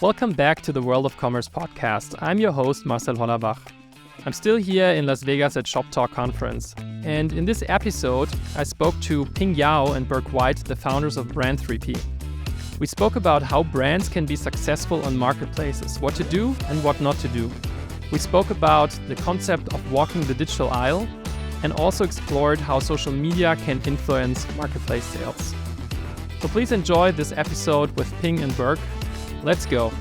Welcome back to the World of Commerce podcast. I'm your host, Marcel Hollerbach. I'm still here in Las Vegas at Shop Talk Conference. And in this episode, I spoke to Ping Hao and Burke White, the founders of Brand 3P. We spoke about how brands can be successful on marketplaces, what to do and what not to do. We spoke about the concept of walking the digital aisle and also explored how social media can influence marketplace sales. So please enjoy this episode with Ping and Burke. Let's go.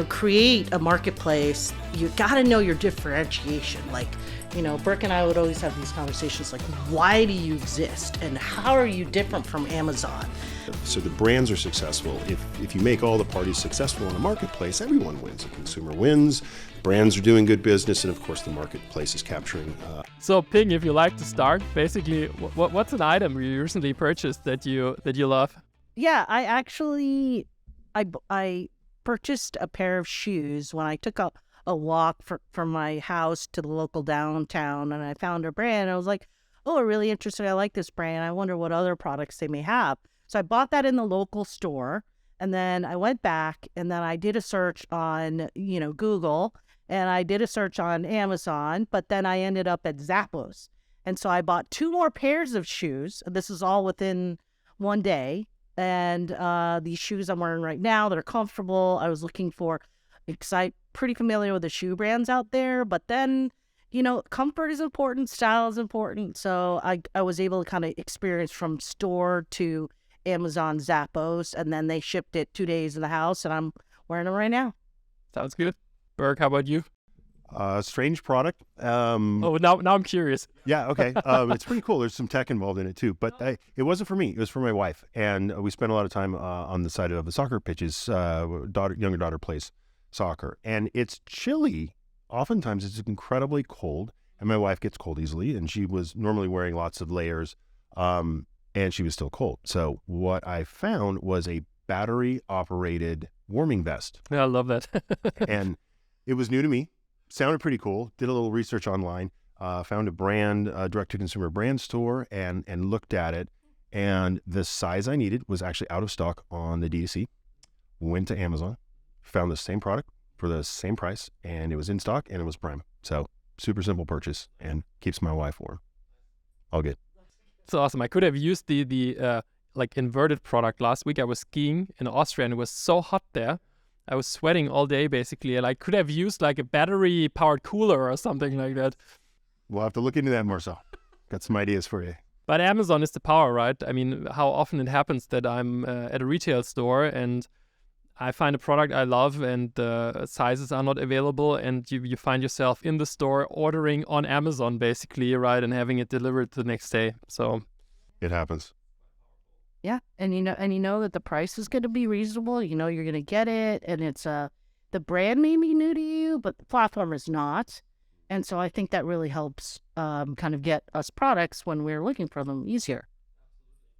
Create a marketplace. You got to know your differentiation. Burke and I would always have these conversations like, why do you exist? And how are you different from Amazon? So the brands are successful. If you make all the parties successful in a marketplace, everyone wins. The consumer wins, brands are doing good business, and of course the marketplace is capturing. So Ping, if you like to start, basically, what's an item you recently purchased that you love? Yeah, I purchased a pair of shoes when I took a walk from my house to the local downtown, and I found a brand. I was like, oh, I'm really interested. I like this brand. I wonder what other products they may have. So I bought that in the local store, and then I went back, and then I did a search on, Google, and I did a search on Amazon, but then I ended up at Zappos. And so I bought 2 more pairs of shoes. This is all within one day. And these shoes I'm wearing right now, they're comfortable. I was looking for, because I'm pretty familiar with the shoe brands out there, but then, comfort is important, style is important. So I was able to kind of experience from store to Amazon Zappos, and then they shipped it 2 days in the house, and I'm wearing them right now. Sounds good. Burke, how about you? Strange product. Now I'm curious. Yeah, okay. It's pretty cool. There's some tech involved in it too, but it wasn't for me. It was for my wife, and we spent a lot of time on the side of the soccer pitches. Younger daughter plays soccer, and it's chilly. Oftentimes, it's incredibly cold, and my wife gets cold easily, and she was normally wearing lots of layers, and she was still cold. So what I found was a battery-operated warming vest. Yeah, I love that. And it was new to me. Sounded pretty cool. Did a little research online. Found a brand, direct-to-consumer brand store, and looked at it. And the size I needed was actually out of stock on the D2C. Went to Amazon, found the same product for the same price, and it was in stock, and it was Prime. So super simple purchase, and keeps my wife warm. All good. It's awesome. I could have used the inverted product last week. I was skiing in Austria, and it was so hot there. I was sweating all day, basically, and I could have used like a battery-powered cooler or something like that. We'll have to look into that, Marcel. Got some ideas for you. But Amazon is the power, right? I mean, how often it happens that I'm at a retail store and I find a product I love and the sizes are not available, and you find yourself in the store ordering on Amazon, basically, right, and having it delivered the next day. So it happens. Yeah, and you know that the price is going to be reasonable. You're going to get it, and it's the brand may be new to you, but the platform is not. And so I think that really helps kind of get us products when we're looking for them easier.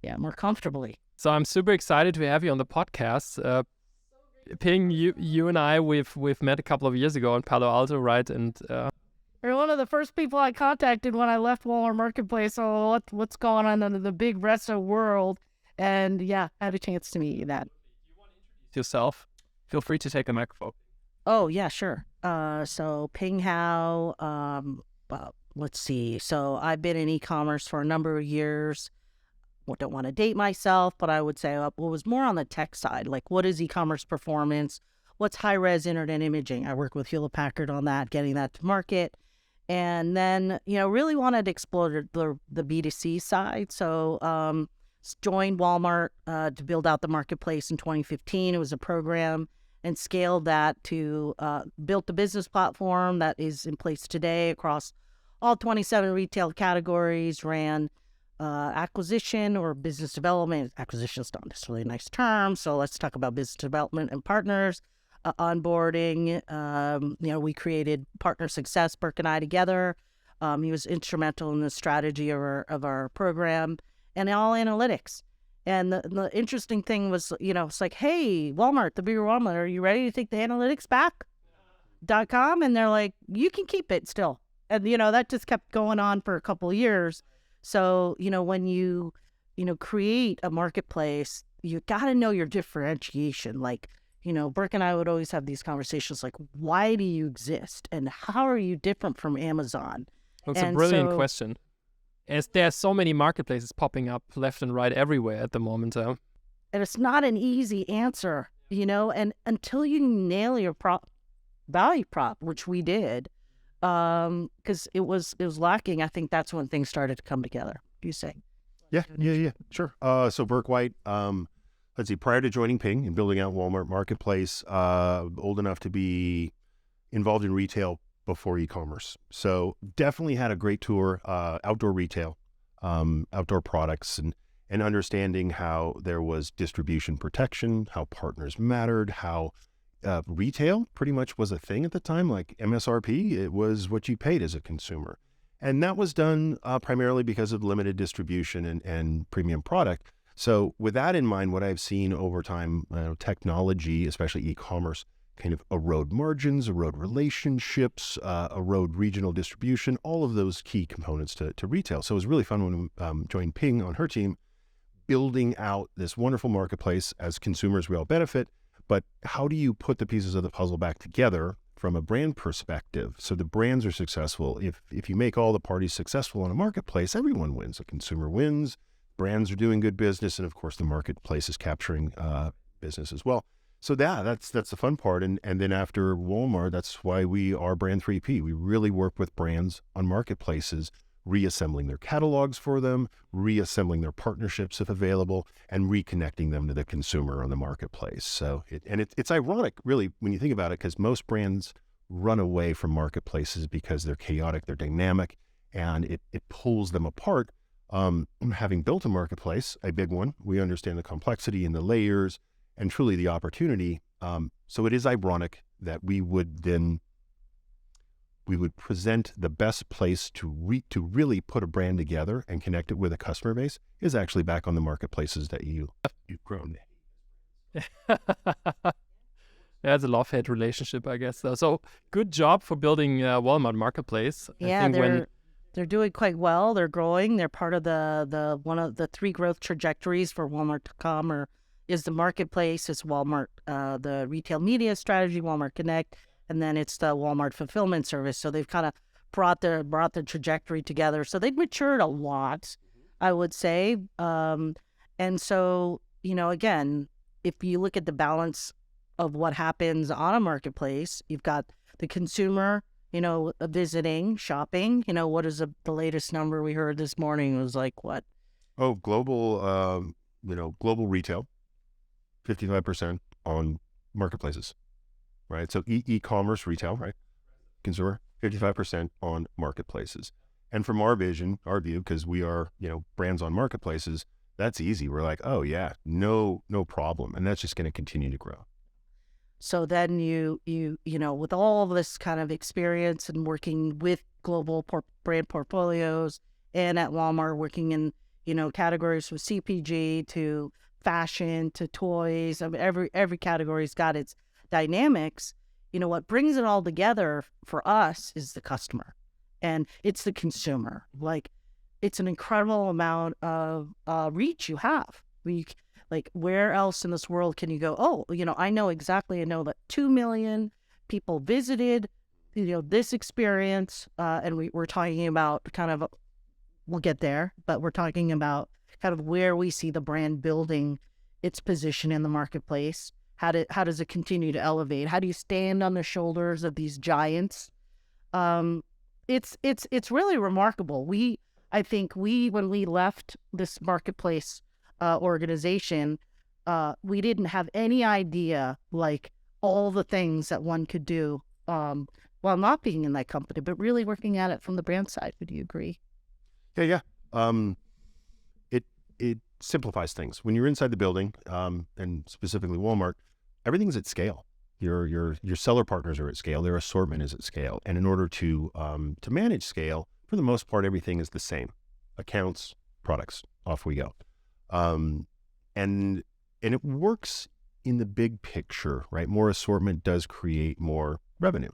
Yeah, more comfortably. So I'm super excited to have you on the podcast. Ping, you and I, we've met a couple of years ago in Palo Alto, right? And you're one of the first people I contacted when I left Walmart Marketplace. So what's going on in the big rest of the world? And yeah, I had a chance to meet you then. You want to introduce yourself? Feel free to take a microphone. Oh, yeah, sure. So Ping Hao, let's see. So I've been in e-commerce for a number of years. Don't want to date myself, but I would say it was more on the tech side. Like, what is e-commerce performance? What's high-res internet imaging? I work with Hewlett-Packard on that, getting that to market. And then, really wanted to explore the B2C side. So joined Walmart to build out the marketplace in 2015. It was a program, and scaled that to built the business platform that is in place today across all 27 retail categories, ran acquisition or business development. Acquisition is not necessarily a nice term, so let's talk about business development and partners, onboarding. We created partner success, Burke and I together. He was instrumental in the strategy of our program, and all analytics. And the interesting thing was, it's like, hey, Walmart, the bigger Walmart, are you ready to take the analytics back? .com? And they're like, you can keep it still. And, that just kept going on for a couple of years. So, when you create a marketplace, you got to know your differentiation. Like, Burke and I would always have these conversations like, why do you exist? And how are you different from Amazon? That's a brilliant question. As there's so many marketplaces popping up left and right everywhere at the moment. And it's not an easy answer, and until you nail your value prop, which we did, because it was lacking. I think that's when things started to come together. You say? Yeah, sure. So Burke White, let's see, prior to joining Ping and building out Walmart Marketplace, old enough to be involved in retail before e-commerce. So definitely had a great tour, outdoor retail, outdoor products, and understanding how there was distribution protection, how partners mattered, how retail pretty much was a thing at the time, like MSRP, it was what you paid as a consumer. And that was done primarily because of limited distribution and premium product. So with that in mind, what I've seen over time, technology, especially e-commerce, kind of erode margins, erode relationships, erode regional distribution, all of those key components to retail. So it was really fun when we joined Ping on her team, building out this wonderful marketplace. As consumers, we all benefit, but how do you put the pieces of the puzzle back together from a brand perspective so the brands are successful? If you make all the parties successful on a marketplace, everyone wins. The consumer wins, brands are doing good business, and of course the marketplace is capturing business as well. So that's the fun part. And then after Walmart, that's why we are Brand 3P. We really work with brands on marketplaces, reassembling their catalogs for them, reassembling their partnerships if available, and reconnecting them to the consumer on the marketplace. So it's ironic, really, when you think about it, because most brands run away from marketplaces because they're chaotic, they're dynamic, and it pulls them apart. Having built a marketplace, a big one, we understand the complexity and the layers and truly the opportunity. So it is ironic that we would present the best place to really put a brand together and connect it with a customer base is actually back on the marketplaces that you've grown. That's a love-hate relationship, I guess. So good job for building Walmart Marketplace. Yeah, they're doing quite well. They're growing. They're part of the one of the 3 growth trajectories for Walmart.com is the marketplace, it's Walmart, the retail media strategy, Walmart Connect, and then it's the Walmart fulfillment service. So they've kind of brought the trajectory together. So they've matured a lot, I would say. And so, again, if you look at the balance of what happens on a marketplace, you've got the consumer, visiting, shopping. What is the latest number we heard this morning? It was like what? Oh, global retail, 55% on marketplaces, right? So e-commerce retail, right? Consumer, 55% on marketplaces. And from our view, because we are, brands on marketplaces, that's easy. We're like, oh yeah, no problem. And that's just going to continue to grow. So then you with all of this kind of experience and working with global brand portfolios and at Walmart working in, categories from CPG to fashion to toys. I mean, every category's got its dynamics. What brings it all together for us is the customer and it's the consumer. Like, it's an incredible amount of reach you have. Where else in this world can you go, I know that 2 million people visited, this experience. And we're talking about we'll get there, but we're talking about kind of where we see the brand building its position in the marketplace. How does it continue to elevate? How do you stand on the shoulders of these giants? It's really remarkable. I think when we left this marketplace organization, we didn't have any idea all the things that one could do while not being in that company, but really working at it from the brand side. Would you agree? Yeah. It simplifies things. When you're inside the building, and specifically Walmart, everything's at scale. Your seller partners are at scale. Their assortment is at scale. And in order to manage scale, for the most part, everything is the same. Accounts, products, off we go. And it works in the big picture, right? More assortment does create more revenue.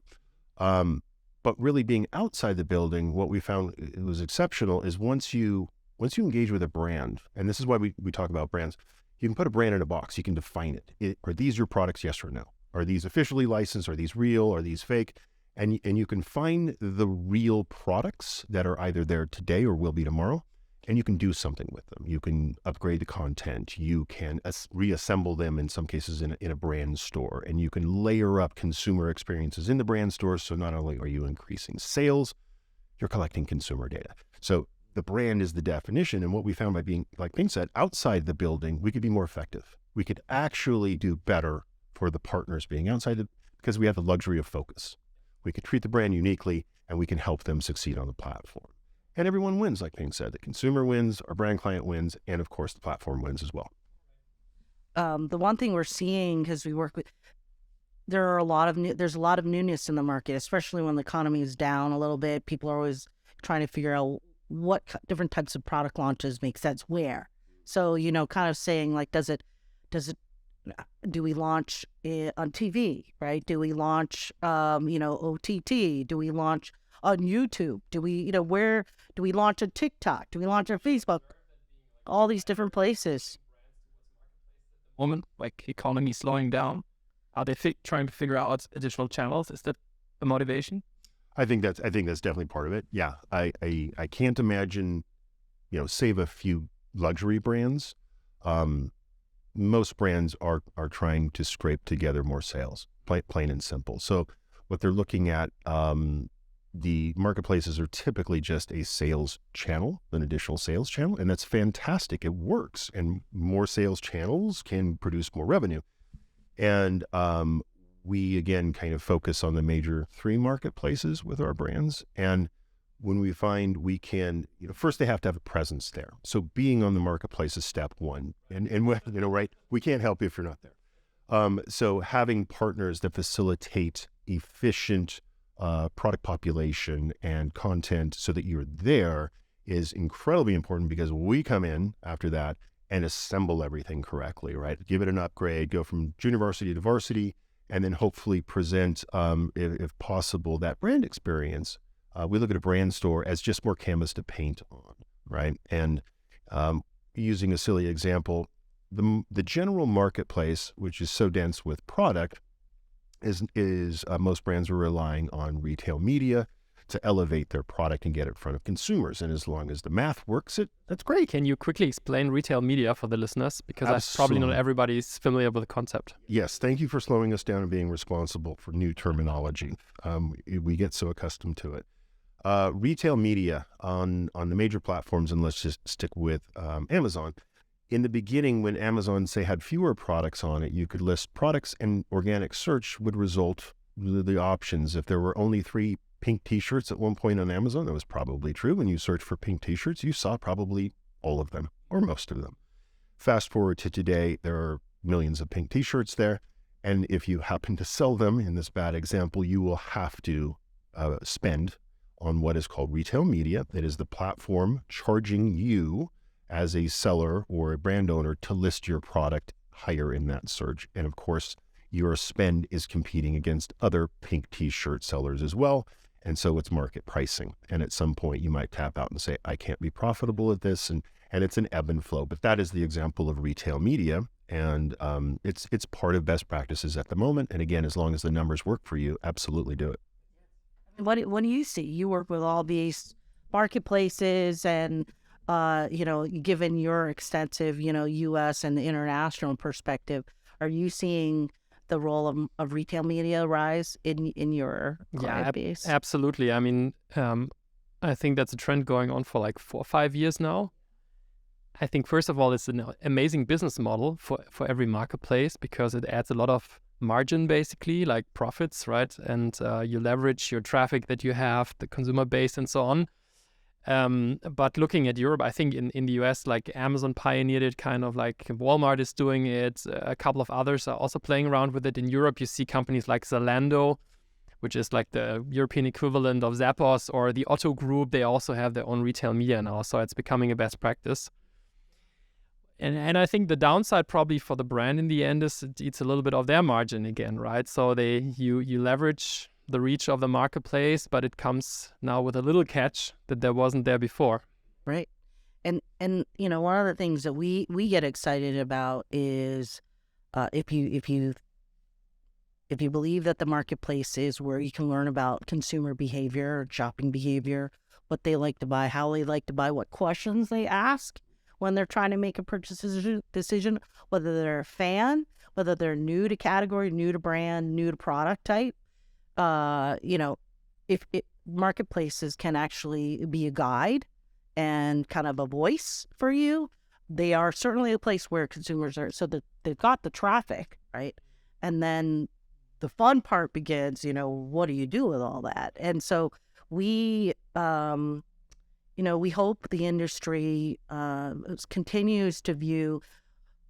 But really being outside the building, what we found it was exceptional is once you once you engage with a brand, and this is why we talk about brands, you can put a brand in a box. You can define it. Are these your products, yes or no? Are these officially licensed? Are these real? Are these fake? And you can find the real products that are either there today or will be tomorrow, and you can do something with them. You can upgrade the content. You can reassemble them in some cases in a brand store, and you can layer up consumer experiences in the brand stores. So not only are you increasing sales, you're collecting consumer data. So the brand is the definition. And what we found by being, like Ping said, outside the building, we could be more effective. We could actually do better for the partners being outside because we have the luxury of focus. We could treat the brand uniquely, and we can help them succeed on the platform. And everyone wins, like Ping said. The consumer wins, our brand client wins, and of course the platform wins as well. The one thing we're seeing, because we work with, there's a lot of newness in the market, especially when the economy is down a little bit. People are always trying to figure out what different types of product launches make sense where. So, kind of saying like, do we launch it on TV, right? Do we launch, OTT? Do we launch on YouTube? Do we, where do we launch on TikTok? Do we launch on Facebook? All these different places. Moment, like economy slowing down, are they trying to figure out additional channels? Is that the motivation? I think that's definitely part of it. Yeah, I can't imagine, save a few luxury brands. Most brands are trying to scrape together more sales, plain and simple. So what they're looking at, the marketplaces are typically just a sales channel, an additional sales channel, and that's fantastic. It works, and more sales channels can produce more revenue. And we, again, kind of focus on the major 3 marketplaces with our brands. And when we find we can, first they have to have a presence there. So being on the marketplace is step one. And right, we can't help you if you're not there. So having partners that facilitate efficient product population and content so that you're there is incredibly important, because we come in after that and assemble everything correctly, right? Give it an upgrade, go from junior varsity to varsity, and then hopefully present, if possible, that brand experience. We look at a brand store as just more canvas to paint on, right? And using a silly example, the general marketplace, which is so dense with product, is most brands are relying on retail media to elevate their product and get it in front of consumers. And as long as the math works, that's great. Can you quickly explain retail media for the listeners? Because probably not everybody's familiar with the concept. Yes, thank you for slowing us down and being responsible for new terminology. We get so accustomed to it. Retail media on the major platforms, and let's just stick with Amazon. In the beginning, when Amazon, say, had fewer products on it, you could list products, and organic search would result the options. If there were only 3 pink t-shirts at one point on Amazon, that was probably true. When you search for pink t-shirts, you saw probably all of them or most of them. Fast forward to today, there are millions of pink t-shirts there. And if you happen to sell them, in this bad example, you will have to spend on what is called retail media. That is the platform charging you as a seller or a brand owner to list your product higher in that search. And of course, your spend is competing against other pink t-shirt sellers as well. And so it's market pricing. And at some point you might tap out and say, I can't be profitable at this. And it's an ebb and flow. But that is the example of retail media. And it's part of best practices at the moment. And again, as long as the numbers work for you, absolutely do it. What do you see? You work with all these marketplaces, and given your extensive, U.S. and the international perspective, are you seeing the role of retail media rise in your client base? Absolutely. I mean, I think that's a trend going on for like 4 or 5 years now. I think, first of all, it's an amazing business model for every marketplace, because it adds a lot of margin, basically, like profits, right? And you leverage your traffic that you have, the consumer base, and so on. But looking at Europe, I think in the US, like Amazon pioneered it, kind of like Walmart is doing it. A couple of others are also playing around with it. In Europe, you see companies like Zalando, which is like the European equivalent of Zappos, or the Otto Group. They also have their own retail media now, so it's becoming a best practice. And I think the downside probably for the brand in the end is it eats a little bit of their margin again, right? So you leverage the reach of the marketplace, but it comes now with a little catch that there wasn't there before. Right. And one of the things that we get excited about is if you believe that the marketplace is where you can learn about consumer behavior, shopping behavior, what they like to buy, how they like to buy, what questions they ask when they're trying to make a purchase decision, whether they're a fan, whether they're new to category, new to brand, new to product type. If marketplaces can actually be a guide and kind of a voice for you, they are certainly a place where consumers are, so that they've got the traffic, right? And then the fun part begins, what do you do with all that? And so we hope the industry continues to view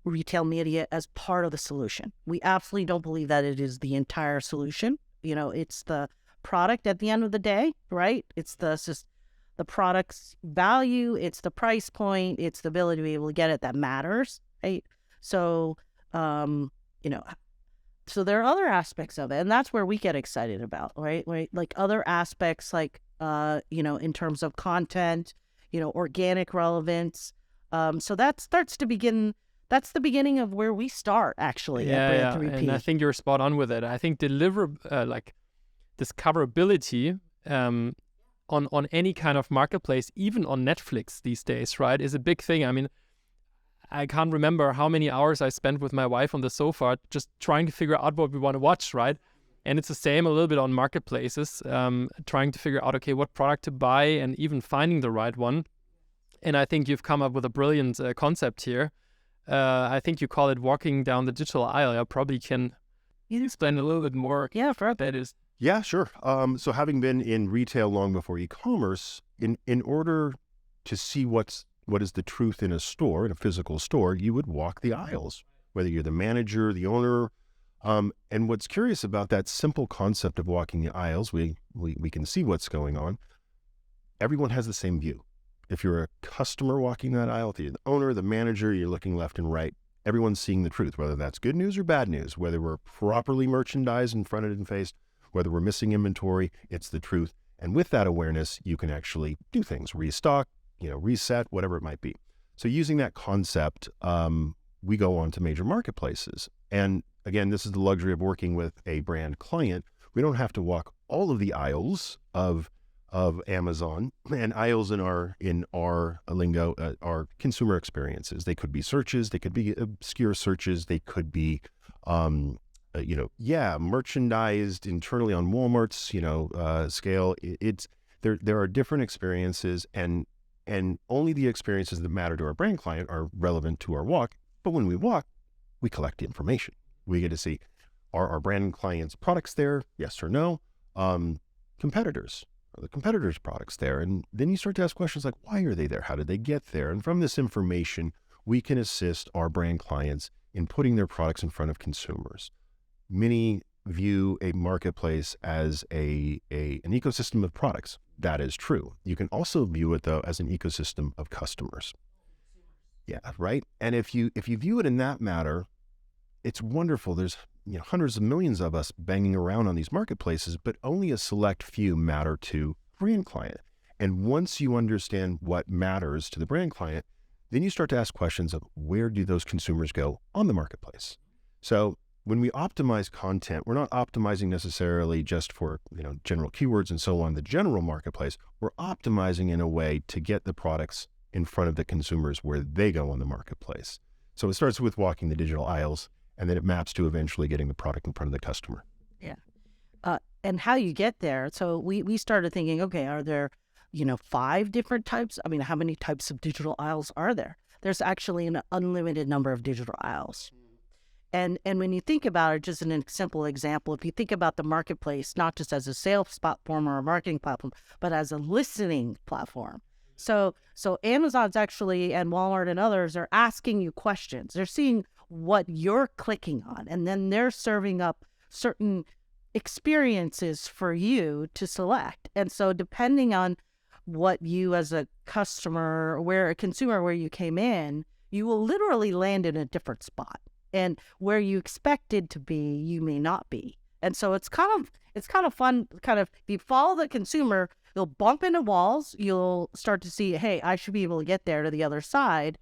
retail media as part of the solution. We absolutely don't believe that it is the entire solution. It's the product at the end of the day, right? It's the product's value, it's the price point, it's the ability to be able to get it that matters, right? So, so there are other aspects of it, and that's where we get excited about, right? Like other aspects, like, in terms of content, organic relevance. So that starts to begin. That's the beginning of where we start, actually. Yeah, and I think you're spot on with it. I think discoverability on any kind of marketplace, even on Netflix these days, right, is a big thing. I mean, I can't remember how many hours I spent with my wife on the sofa just trying to figure out what we want to watch, right? And it's the same a little bit on marketplaces, trying to figure out, okay, what product to buy and even finding the right one. And I think you've come up with a brilliant concept here. I think you call it walking down the digital aisle. I probably can explain a little bit more. Yeah, for that is. Yeah, sure. So having been in retail long before e-commerce, in order to see what is the truth in a store, in a physical store, you would walk the aisles, whether you're the manager, the owner. And what's curious about that simple concept of walking the aisles, we can see what's going on. Everyone has the same view. If you're a customer walking that aisle, if you're the owner, the manager, you're looking left and right. Everyone's seeing the truth, whether that's good news or bad news, whether we're properly merchandised and fronted and faced, whether we're missing inventory, it's the truth. And with that awareness, you can actually do things, restock, reset, whatever it might be. So using that concept, we go on to major marketplaces. And again, this is the luxury of working with a brand client. We don't have to walk all of the aisles of Amazon, and aisles in our lingo are consumer experiences. They could be searches, they could be obscure searches, they could be merchandised internally on Walmart's scale. There are different experiences, and only the experiences that matter to our brand client are relevant to our walk. But when we walk, we collect information. We get to see, are our brand clients' products there? Yes or no? Competitors. Are the competitors' products there? And then you start to ask questions like, why are they there? How did they get there? And from this information, we can assist our brand clients in putting their products in front of consumers. Many view a marketplace as an ecosystem of products. That is true. You can also view it, though, as an ecosystem of customers. Yeah, right? And if you view it in that matter, it's wonderful. There's hundreds of millions of us banging around on these marketplaces, but only a select few matter to brand client. And once you understand what matters to the brand client, then you start to ask questions of where do those consumers go on the marketplace? So when we optimize content, we're not optimizing necessarily just for general keywords and so on, the general marketplace. We're optimizing in a way to get the products in front of the consumers where they go on the marketplace. So it starts with walking the digital aisles, and then it maps to eventually getting the product in front of the customer. Yeah. And how you get there. So we started thinking, okay, are there, 5 different types? I mean, how many types of digital aisles are there? There's actually an unlimited number of digital aisles. And when you think about it, just in a simple example, if you think about the marketplace, not just as a sales platform or a marketing platform, but as a listening platform. So Amazon's actually, and Walmart and others are asking you questions. They're seeing what you're clicking on, and then they're serving up certain experiences for you to select. And so depending on what you as a customer, where you came in, you will literally land in a different spot. And where you expected to be, you may not be. And so it's kind of fun, if you follow the consumer, you'll bump into walls. You'll start to see, hey, I should be able to get there to the other side.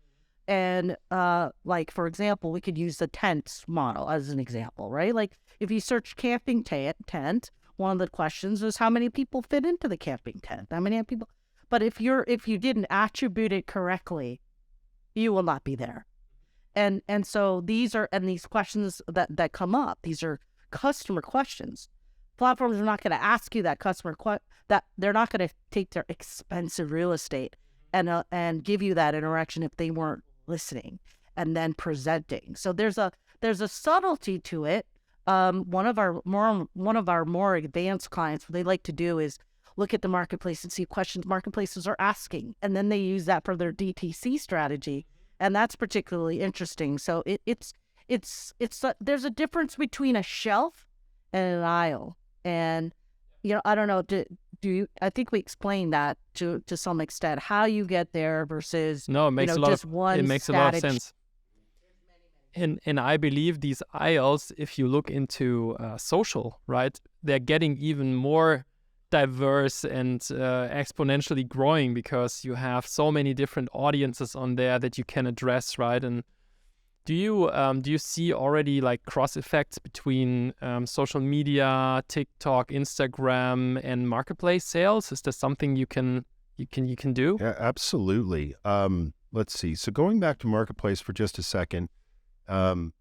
And like, for example, we could use the tent model as an example, right? Like if you search camping tent, one of the questions is how many people fit into the camping tent? How many people? But if you didn't attribute it correctly, you will not be there. And so these questions that come up, these are customer questions. Platforms are not going to ask you that that they're not going to take their expensive real estate and give you that interaction if they weren't listening and then presenting. So there's a subtlety to it. One of our more advanced clients, what they like to do is look at the marketplace and see questions marketplaces are asking, and then they use that for their DTC strategy, and that's particularly interesting. So there's a difference between a shelf and an aisle, and I don't know. I think we explained that to some extent, how you get there versus no, it makes a lot of sense. And I believe these aisles, if you look into social, right, they're getting even more diverse and exponentially growing because you have so many different audiences on there that you can address, right? And do you see already like cross effects between social media, TikTok, Instagram, and marketplace sales? Is there something you can do? Yeah, absolutely. Let's see. So going back to marketplace for just a second, when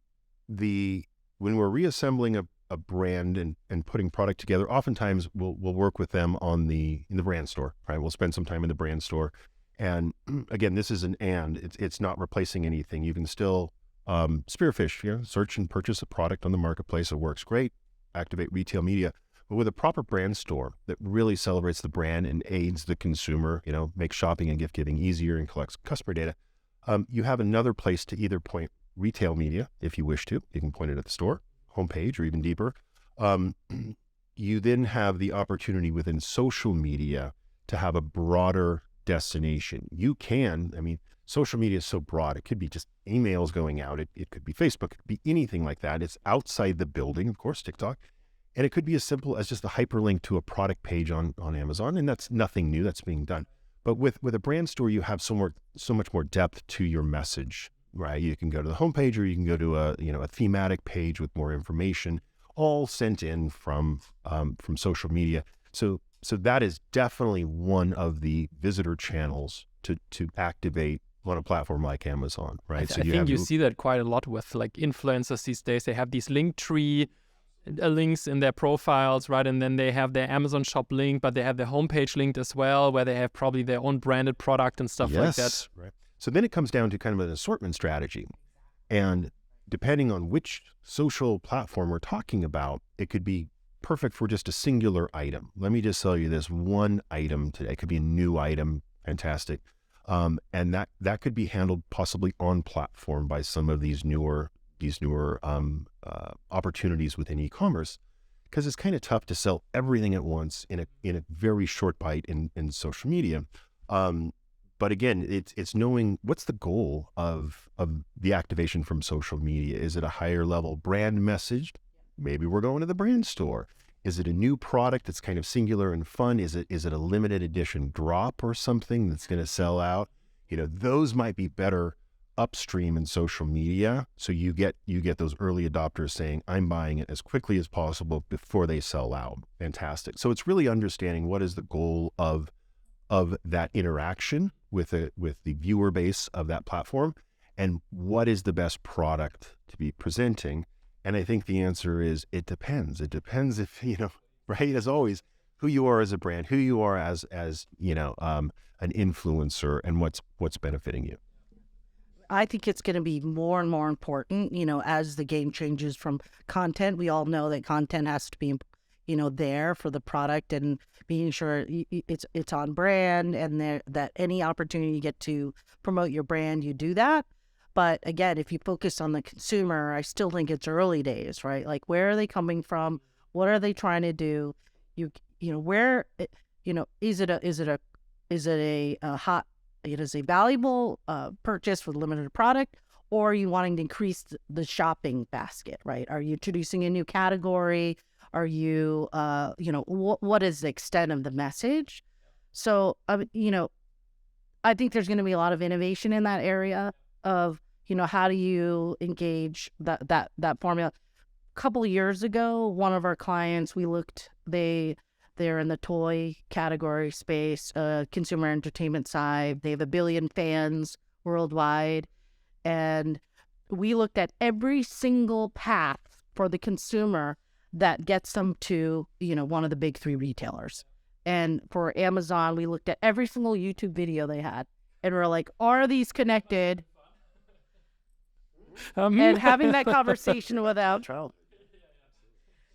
we're reassembling a brand and putting product together, oftentimes we'll work with them in the brand store, right? We'll spend some time in the brand store, and again, this is it's not replacing anything. You can still spearfish, search and purchase a product on the marketplace. It works great. Activate retail media, but with a proper brand store that really celebrates the brand and aids the consumer, makes shopping and gift giving easier and collects customer data. You have another place to either point retail media if you wish to. You can point it at the store, homepage, or even deeper. You then have the opportunity within social media to have a broader destination. Social media is so broad. It could be just emails going out. It could be Facebook. It could be anything like that. It's outside the building, of course, TikTok. And it could be as simple as just a hyperlink to a product page on Amazon. And that's nothing new. That's being done. But with a brand store, you have so much more depth to your message, right? You can go to the homepage, or you can go to a thematic page with more information, all sent in from social media. So that is definitely one of the visitor channels to activate on a platform like Amazon, right? I think you see that quite a lot with like influencers these days. They have these link tree links in their profiles, right? And then they have their Amazon shop link, but they have their homepage linked as well, where they have probably their own branded product and stuff like that. Right. So then it comes down to kind of an assortment strategy. And depending on which social platform we're talking about, it could be perfect for just a singular item. Let me just sell you this one item today. It could be a new item. Fantastic. And that could be handled possibly on platform by some of these newer opportunities within e-commerce, because it's kind of tough to sell everything at once in a very short bite in social media. But again, it's knowing what's the goal of the activation from social media. Is it a higher level brand message? Maybe we're going to the brand store. Is it a new product that's kind of singular and fun? Is it a limited edition drop or something that's going to sell out? Those might be better upstream in social media. So you get those early adopters saying, I'm buying it as quickly as possible before they sell out. Fantastic. So it's really understanding what is the goal of that interaction with the viewer base of that platform, and what is the best product to be presenting. And I think the answer is it depends. It depends if, right, as always, who you are as a brand, who you are as an influencer, and what's benefiting you. I think it's going to be more and more important, as the game changes from content. We all know that content has to be, there for the product, and being sure it's on brand, and that any opportunity you get to promote your brand, you do that. But again, if you focus on the consumer, I still think it's early days, right? Like, where are they coming from? What are they trying to do? Where, is it a valuable purchase with limited product, or are you wanting to increase the shopping basket, right? Are you introducing a new category? Are you, what is the extent of the message? So, I think there's going to be a lot of innovation in that area of, how do you engage that formula? A couple of years ago, one of our clients, they're in the toy category space, consumer entertainment side. They have 1 billion fans worldwide. And we looked at every single path for the consumer that gets them to, one of the big 3 retailers. And for Amazon, we looked at every single YouTube video they had. And we're like, are these connected? And having that conversation with them.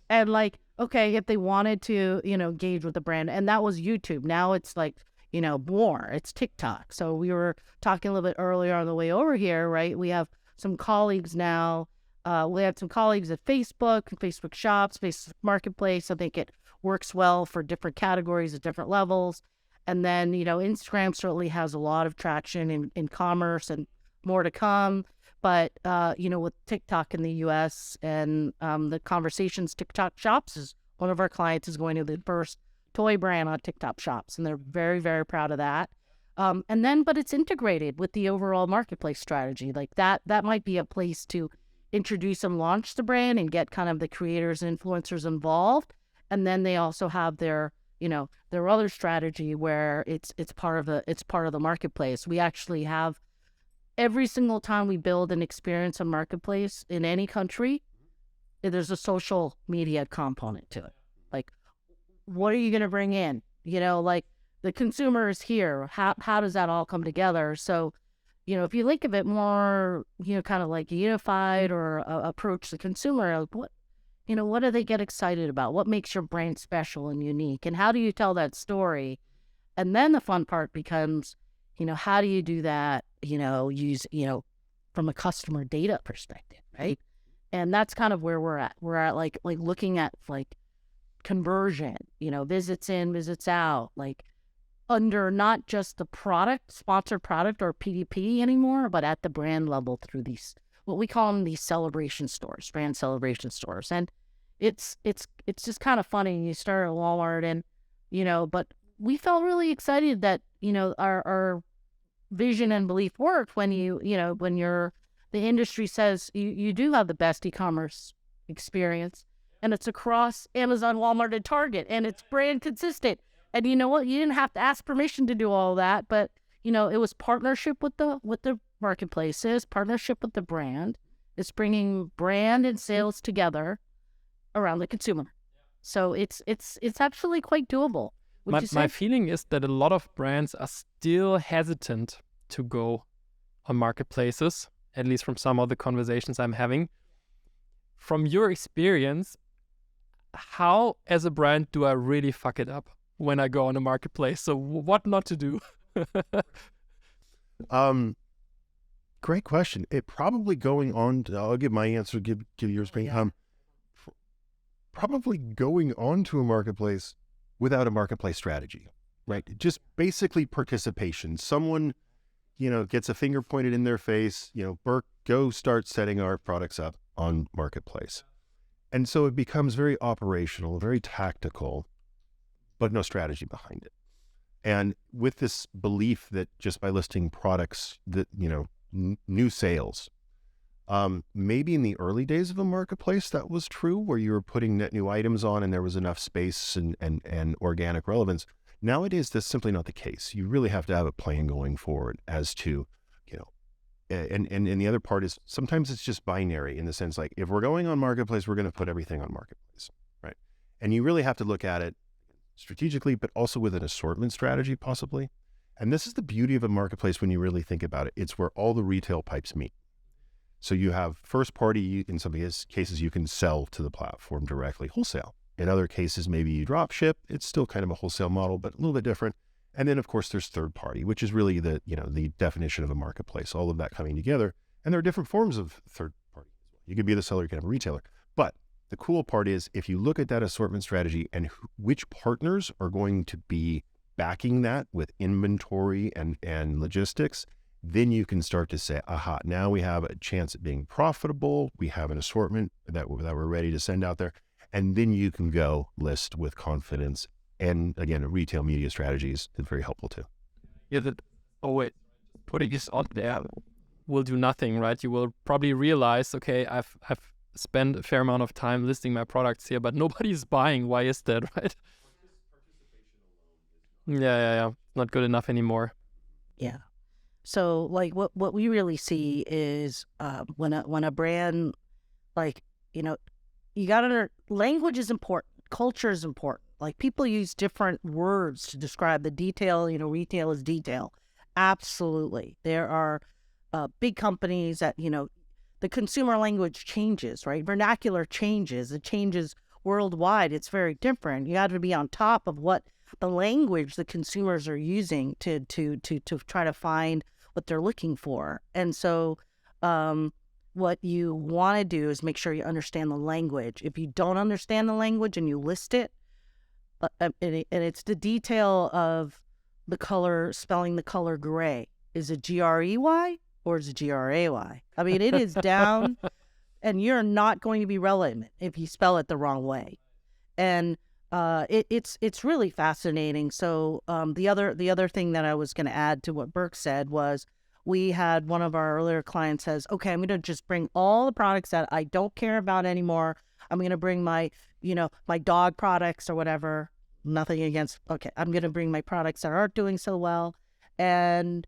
And like, okay, if they wanted to, engage with the brand, and that was YouTube. Now it's like, more, it's TikTok. So we were talking a little bit earlier on the way over here, right? We have some colleagues now. We have some colleagues at Facebook Shops, Facebook Marketplace. I think it works well for different categories at different levels. And then, Instagram certainly has a lot of traction in commerce and more to come. But, with TikTok in the U.S. and the Conversations TikTok Shops is one of our clients is going to the first toy brand on TikTok Shops. And they're very, very proud of that. But it's integrated with the overall marketplace strategy. Like that might be a place to introduce and launch the brand and get kind of the creators and influencers involved. And then they also have their other strategy where it's part of the marketplace. We actually have every single time we build an experience on marketplace in any country, there's a social media component to it. Like, what are you going to bring in? Like the consumer is here. How does that all come together? So, if you think of it more, kind of like unified or approach the consumer, what do they get excited about? What makes your brand special and unique? And how do you tell that story? And then the fun part becomes, how do you do that, use, from a customer data perspective, right? And that's kind of where we're at. We're at like looking at like conversion, visits in, visits out, like under not just the sponsored product or PDP anymore, but at the brand level through these, what we call them, these celebration stores, brand celebration stores. And it's just kind of funny. You start at Walmart and, but we felt really excited that, our vision and belief worked when the industry says you do have the best e-commerce experience and it's across Amazon, Walmart, and Target, and it's brand consistent. And you know what? You didn't have to ask permission to do all that, but it was partnership with the marketplaces, partnership with the brand. It's bringing brand and sales together around the consumer. So it's actually quite doable. My feeling is that a lot of brands are still hesitant to go on marketplaces, at least from some of the conversations I'm having. From your experience, how as a brand do I really fuck it up when I go on a marketplace? So what not to do? Great question. It probably going on, I'll give my answer, give yours. Probably going on to a marketplace without a marketplace strategy, right? Just basically participation. Someone, gets a finger pointed in their face, Burke, go start setting our products up on marketplace. And so it becomes very operational, very tactical, but no strategy behind it. And with this belief that just by listing products that, new sales, maybe in the early days of a marketplace that was true, where you were putting net new items on and there was enough space and organic relevance. Nowadays, that's simply not the case. You really have to have a plan going forward as to, and the other part is sometimes it's just binary in the sense like, if we're going on marketplace, we're going to put everything on marketplace, right? And you really have to look at it strategically, but also with an assortment strategy possibly. And this is the beauty of a marketplace when you really think about it. It's where all the retail pipes meet. So you have first party, in some cases, you can sell to the platform directly, wholesale. In other cases, maybe you drop ship. It's still kind of a wholesale model, but a little bit different. And then of course there's third party, which is really the definition of a marketplace, all of that coming together. And there are different forms of third party. You could be the seller, you can have a retailer. But the cool part is if you look at that assortment strategy and which partners are going to be backing that with inventory and logistics, then you can start to say, aha, now we have a chance at being profitable. We have an assortment that we're ready to send out there. And then you can go list with confidence And again, a retail media strategy is very helpful too. Yeah, that always putting this out there will do nothing, right? You will probably realize, okay, I've spent a fair amount of time listing my products here, but nobody's buying. Why is that, right? Yeah. Not good enough anymore. Yeah. So like what we really see is when a brand, like, you know, you got to, language is important, culture is important. Like, people use different words to describe the detail. You know, retail is detail. Absolutely. There are big companies that, you know, the consumer language changes, right? Vernacular changes. It changes worldwide. It's very different. You got to be on top of what the language the consumers are using to try to find what they're looking for. And so what you want to do is make sure you understand the language. If you don't understand the language and you list it, and it's the detail of the color, spelling the color gray. Is it Grey or is it Gray? I mean, it is down, and you're not going to be relevant if you spell it the wrong way. And it's really fascinating. So the other thing that I was going to add to what Burke said was, we had one of our earlier clients says, okay, I'm going to just bring all the products that I don't care about anymore. I'm going to bring my, you know, my dog products or whatever. Nothing against, okay, I'm going to bring my products that aren't doing so well. And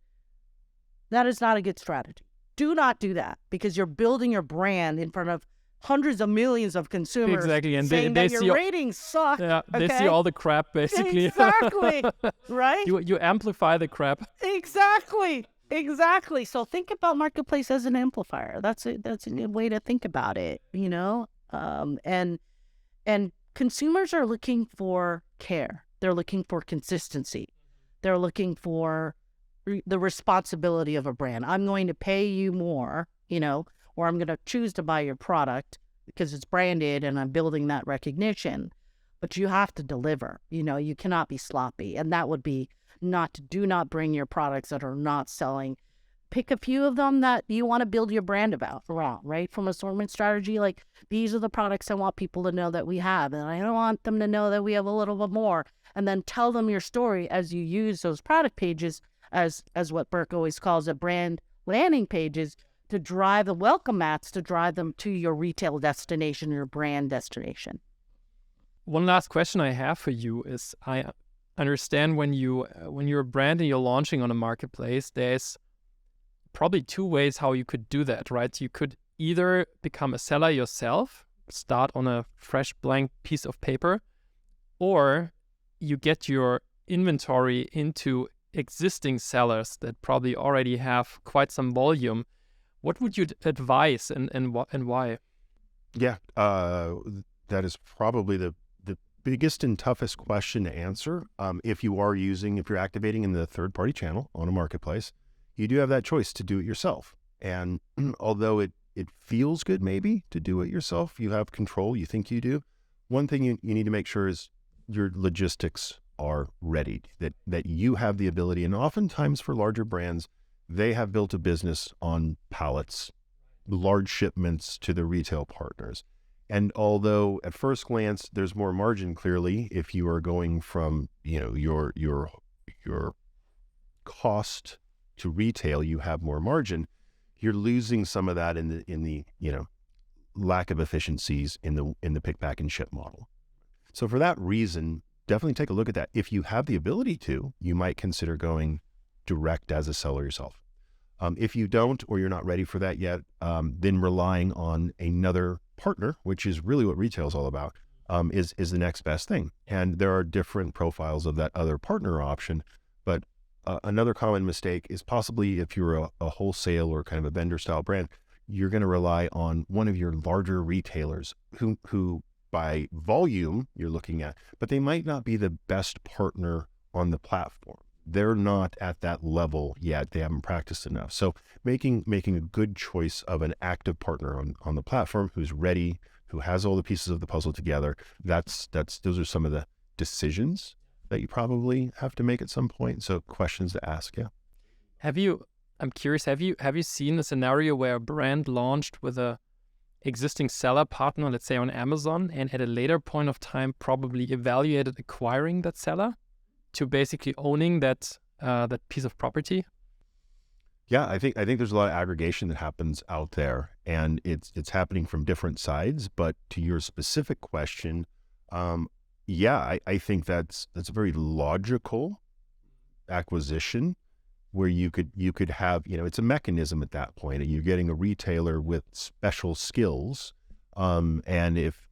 that is not a good strategy. Do not do that, because you're building your brand in front of hundreds of millions of consumers. Exactly, and saying they that see your ratings suck. Yeah, okay? they see all the crap basically. Exactly, right? You amplify the crap. Exactly. So think about marketplace as an amplifier. That's a good way to think about it, you know. And consumers are looking for care. They're looking for consistency. They're looking for the responsibility of a brand. I'm going to pay you more, you know, or I'm going to choose to buy your product because it's branded and I'm building that recognition. But you have to deliver. You know, you cannot be sloppy. And that would be do not bring your products that are not selling. Pick a few of them that you want to build your brand around, right? From assortment strategy, like, these are the products I want people to know that we have. And I don't want them to know that we have a little bit more. And then tell them your story as you use those product pages as what Burke always calls it, brand landing pages, to drive the welcome mats, to drive them to your retail destination, your brand destination. One last question I have for you is, I understand when you're a brand and you're launching on a marketplace, there's probably two ways how you could do that, right? You could either become a seller yourself, start on a fresh blank piece of paper, or you get your inventory into existing sellers that probably already have quite some volume. What would you advise and why? Yeah, that is probably the biggest and toughest question to answer. If you're activating in the third-party channel on a marketplace, you do have that choice to do it yourself. And although it feels good maybe to do it yourself, you have control, you think you do. One thing you need to make sure is your logistics are ready, that you have the ability. And oftentimes for larger brands, they have built a business on pallets, large shipments to the retail partners. And although at first glance there's more margin, clearly, if you are going from, you know, your cost to retail, you have more margin. You're losing some of that in the you know, lack of efficiencies in the pick, pack, and ship model. So for that reason, definitely take a look at that. If you have the ability to, you might consider going direct as a seller yourself. If you don't, or you're not ready for that yet, then relying on another partner, which is really what retail is all about, is the next best thing. And there are different profiles of that other partner option. But another common mistake is possibly if you're a wholesale or kind of a vendor style brand, you're going to rely on one of your larger retailers who by volume you're looking at, but they might not be the best partner on the platform. They're not at that level yet. They haven't practiced enough. So making a good choice of an active partner on the platform who's ready, who has all the pieces of the puzzle together, those are some of the decisions that you probably have to make at some point. So questions to ask. Yeah. I'm curious, have you seen a scenario where a brand launched with a existing seller partner, let's say on Amazon, and at a later point of time probably evaluated acquiring that seller to basically owning that piece of property? Yeah, I think there's a lot of aggregation that happens out there, and it's happening from different sides. But to your specific question, I think that's a very logical acquisition where you could have, it's a mechanism at that point, and you're getting a retailer with special skills. And if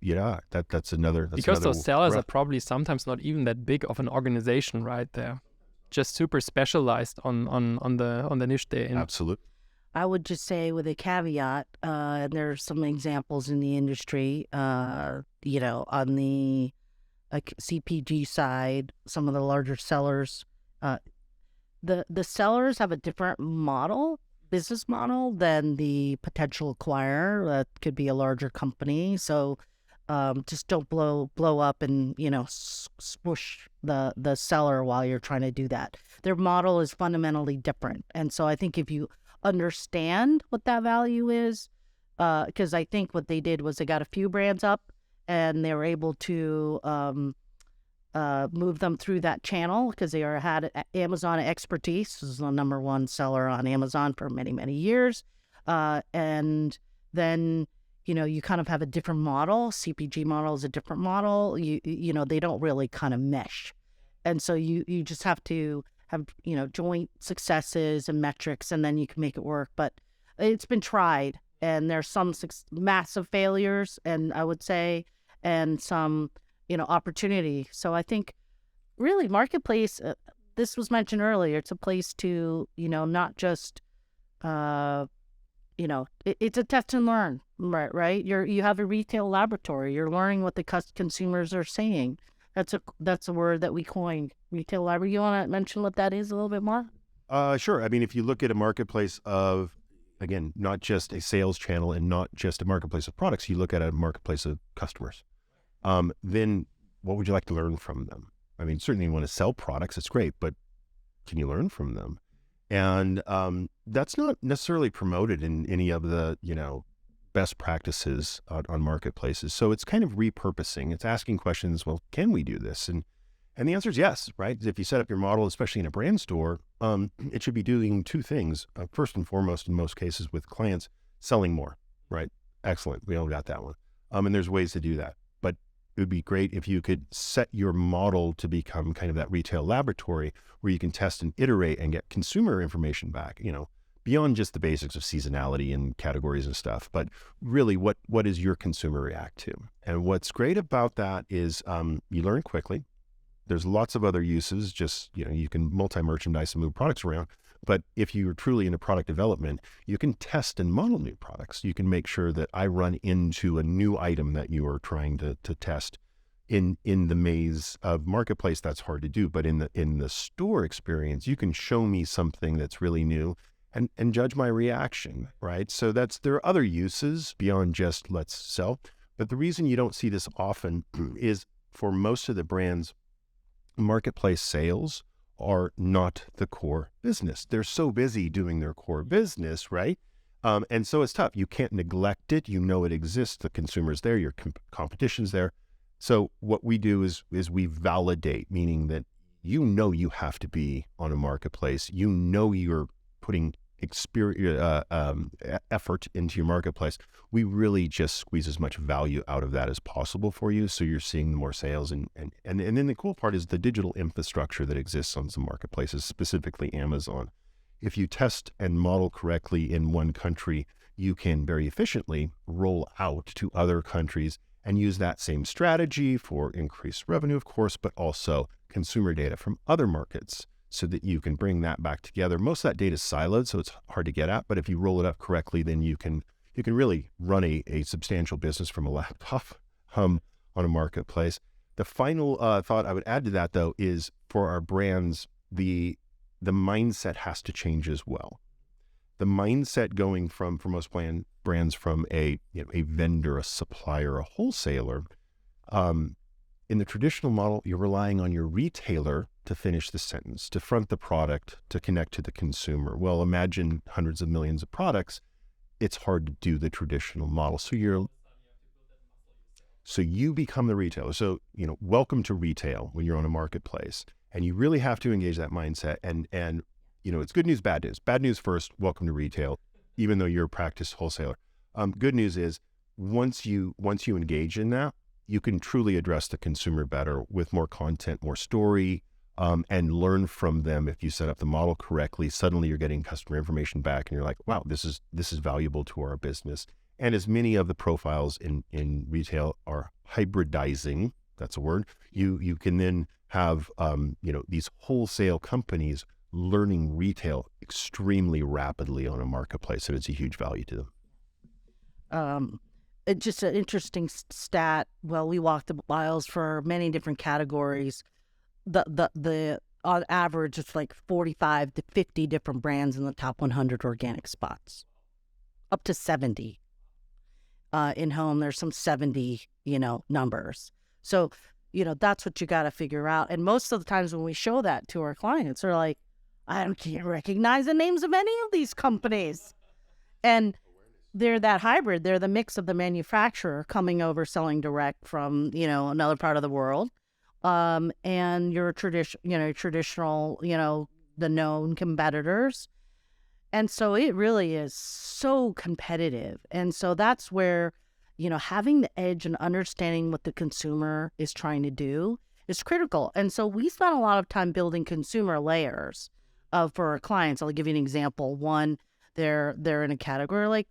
that's another because those sellers are probably sometimes not even that big of an organization, right? They're just super specialized on the niche they're in. Absolutely. I would just say with a caveat, and there's some examples in the industry, on the CPG side, some of the larger sellers, the sellers have a different business model than the potential acquirer. That could be a larger company. So just don't blow up and, swoosh the seller while you're trying to do that. Their model is fundamentally different. And so I think if you understand what that value is, because I think what they did was they got a few brands up and they were able to move them through that channel because they had Amazon expertise. This is the number one seller on Amazon for many, many years. And then, you kind of have a different model. CPG model is a different model. They don't really kind of mesh. And so you just have to have, joint successes and metrics, and then you can make it work. But it's been tried, and there's some massive failures, and I would say, and some, opportunity. So I think really marketplace, this was mentioned earlier, it's a place to, not just, it's a test and learn, right? You have a retail laboratory. You're learning what the consumers are saying. That's a word that we coined, retail laboratory. You want to mention what that is a little bit more? Sure. I mean, if you look at a marketplace of, again, not just a sales channel and not just a marketplace of products, you look at a marketplace of customers. Then what would you like to learn from them? I mean, certainly you want to sell products, it's great, but can you learn from them? And that's not necessarily promoted in any of the, best practices on marketplaces. So it's kind of repurposing. It's asking questions, well, can we do this? And the answer is yes, right? If you set up your model, especially in a brand store, it should be doing two things. First and foremost, in most cases with clients, selling more, right? Excellent. We all got that one. And there's ways to do that. But it would be great if you could set your model to become kind of that retail laboratory where you can test and iterate and get consumer information back, beyond just the basics of seasonality and categories and stuff, but really what does your consumer react to? And what's great about that is you learn quickly. There's lots of other uses, just, you can multi-merchandise and move products around. But if you're truly into product development, you can test and model new products. You can make sure that I run into a new item that you are trying to test. In the maze of marketplace, that's hard to do. But in the store experience, you can show me something that's really new and judge my reaction, right? So there are other uses beyond just let's sell. But the reason you don't see this often is for most of the brands, marketplace sales are not the core business. They're so busy doing their core business, right? And so it's tough. You can't neglect it. It exists. The consumer's there. Your competition's there. So what we do is we validate, meaning that you have to be on a marketplace. You're putting effort into your marketplace. We really just squeeze as much value out of that as possible for you, so you're seeing more sales. And then the cool part is the digital infrastructure that exists on some marketplaces, specifically Amazon. If you test and model correctly in one country, you can very efficiently roll out to other countries and use that same strategy for increased revenue, of course, but also consumer data from other markets, so that you can bring that back together. Most of that data is siloed, so it's hard to get at, but if you roll it up correctly, then you can really run a substantial business from a laptop on a marketplace. The final thought I would add to that, though, is for our brands, the mindset has to change as well. The mindset going from, for most brands, from a vendor, a supplier, a wholesaler, in the traditional model, you're relying on your retailer to finish the sentence, to front the product, to connect to the consumer. Well, imagine hundreds of millions of products. it's hard to do the traditional model. So you become the retailer. So, welcome to retail when you're on a marketplace, and you really have to engage that mindset. And it's good news, bad news. Bad news first, welcome to retail, even though you're a practiced wholesaler. Good news is once you engage in that, you can truly address the consumer better with more content, more story, and learn from them. If you set up the model correctly, suddenly you're getting customer information back and you're like, wow, this is valuable to our business. And as many of the profiles in retail are hybridizing, that's a word, you can then have, these wholesale companies learning retail extremely rapidly on a marketplace, and it's a huge value to them. It's just an interesting stat. Well, we walked the miles for many different categories. The on average, it's like 45 to 50 different brands in the top 100 organic spots, up to 70. In home, there's some 70, numbers. So, that's what you got to figure out. And most of the times when we show that to our clients, they're like, I can't recognize the names of any of these companies. And they're that hybrid. They're the mix of the manufacturer coming over, selling direct from, another part of the world. And your traditional, the known competitors. And so it really is so competitive. And so that's where, having the edge and understanding what the consumer is trying to do is critical. And so we spent a lot of time building consumer layers for our clients. I'll give you an example. One, they're in a category like,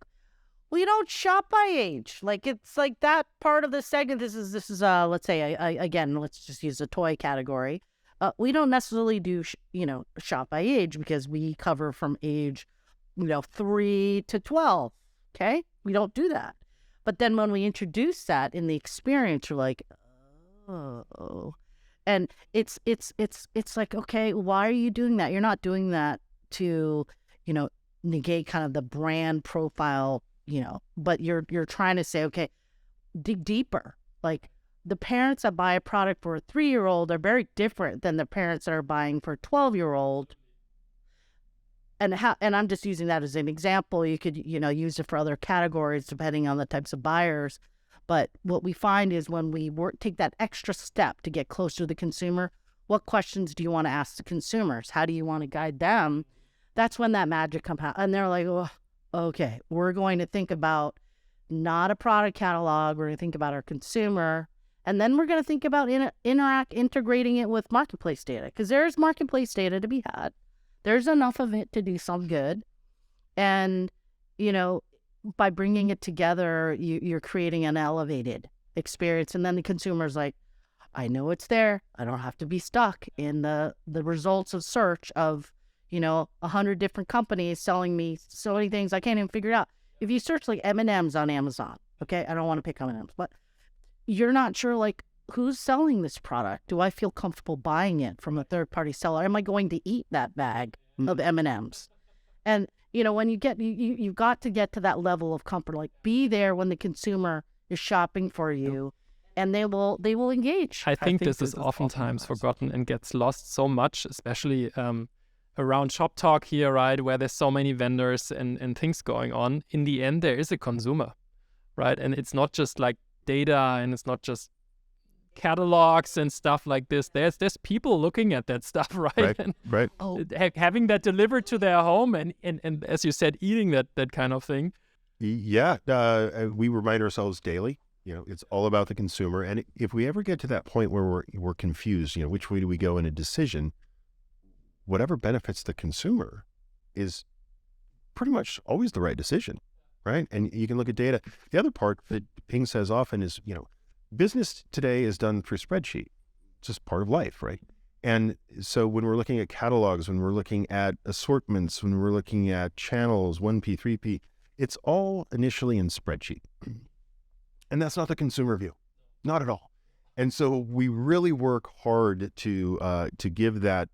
well, you don't shop by age. Like, it's like that part of the segment. This is let's say, again, let's just use a toy category. We don't necessarily do, shop by age, because we cover from age, 3 to 12. Okay. We don't do that. But then when we introduce that in the experience, you're like, oh, and it's like, okay, why are you doing that? You're not doing that to, negate kind of the brand profile, but you're trying to say, okay, dig deeper. Like, the parents that buy a product for a 3-year-old are very different than the parents that are buying for a 12-year-old. And I'm just using that as an example. You could, use it for other categories depending on the types of buyers. But what we find is when we take that extra step to get closer to the consumer, what questions do you want to ask the consumers? How do you want to guide them? That's when that magic comes out. And they're like, oh, okay, we're going to think about not a product catalog. We're going to think about our consumer. And then we're going to think about integrating it with marketplace data, because there's marketplace data to be had. There's enough of it to do some good. And, by bringing it together, you're creating an elevated experience. And then the consumer's like, I know it's there. I don't have to be stuck in the results of search of, 100 different companies selling me so many things I can't even figure it out. If you search like M&Ms on Amazon, okay, I don't want to pick M&Ms, but you're not sure, like, who's selling this product? Do I feel comfortable buying it from a third-party seller? Am I going to eat that bag of M&Ms? And, when you've got to get to that level of comfort, like, be there when the consumer is shopping for you, and they will engage. I think this is oftentimes forgotten and gets lost so much, especially around Shop Talk here, right, where there's so many vendors and things going on. In the end, there is a consumer, right? And it's not just like data, and it's not just catalogs and stuff like this. There's people looking at that stuff, right? Right. Having that delivered to their home and as you said, eating that kind of thing. Yeah. We remind ourselves daily, it's all about the consumer. And if we ever get to that point where we're confused, which way do we go in a decision, whatever benefits the consumer is pretty much always the right decision, right? And you can look at data. The other part that Ping says often is, business today is done through spreadsheet. It's just part of life, right? And so when we're looking at catalogs, when we're looking at assortments, when we're looking at channels, 1P, 3P, it's all initially in spreadsheet. And that's not the consumer view, not at all. And so we really work hard to give that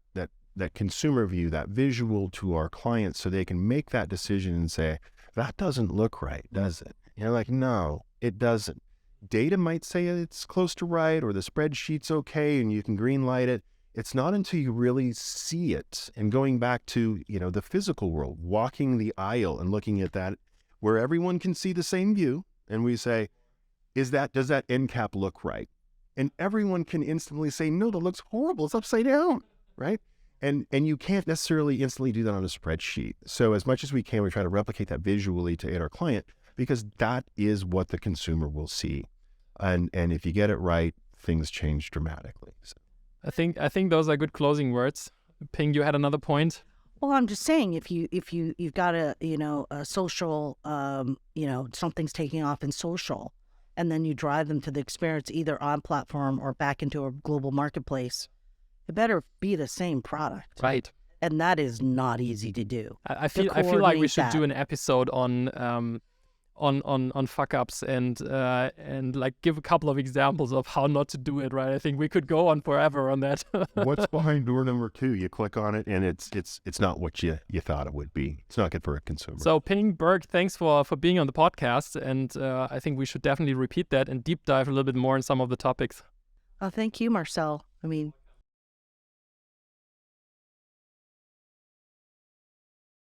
consumer view, that visual to our clients, so they can make that decision and say, that doesn't look right, does it? You're like, no, it doesn't. Data might say it's close to right, or the spreadsheet's okay and you can green light it. It's not until you really see it, and going back to, the physical world, walking the aisle and looking at that, where everyone can see the same view, and we say, does that end cap look right? And everyone can instantly say, no, that looks horrible. It's upside down, right? And you can't necessarily instantly do that on a spreadsheet. So as much as we can, we try to replicate that visually to aid our client, because that is what the consumer will see. And if you get it right, things change dramatically. So. I think those are good closing words. Ping, you had another point? Well, I'm just saying, if you've got a social, something's taking off in social, and then you drive them to the experience either on platform or back into a global marketplace, it better be the same product. Right. And that is not easy to do. I feel like we should do an episode on fuck ups and like give a couple of examples of how not to do it, right? I think we could go on forever on that. What's behind door number 2? You click on it and it's not what you thought it would be. It's not good for a consumer. So Ping, Burke, thanks for being on the podcast, and I think we should definitely repeat that and deep dive a little bit more in some of the topics. Thank you, Marcel. I mean,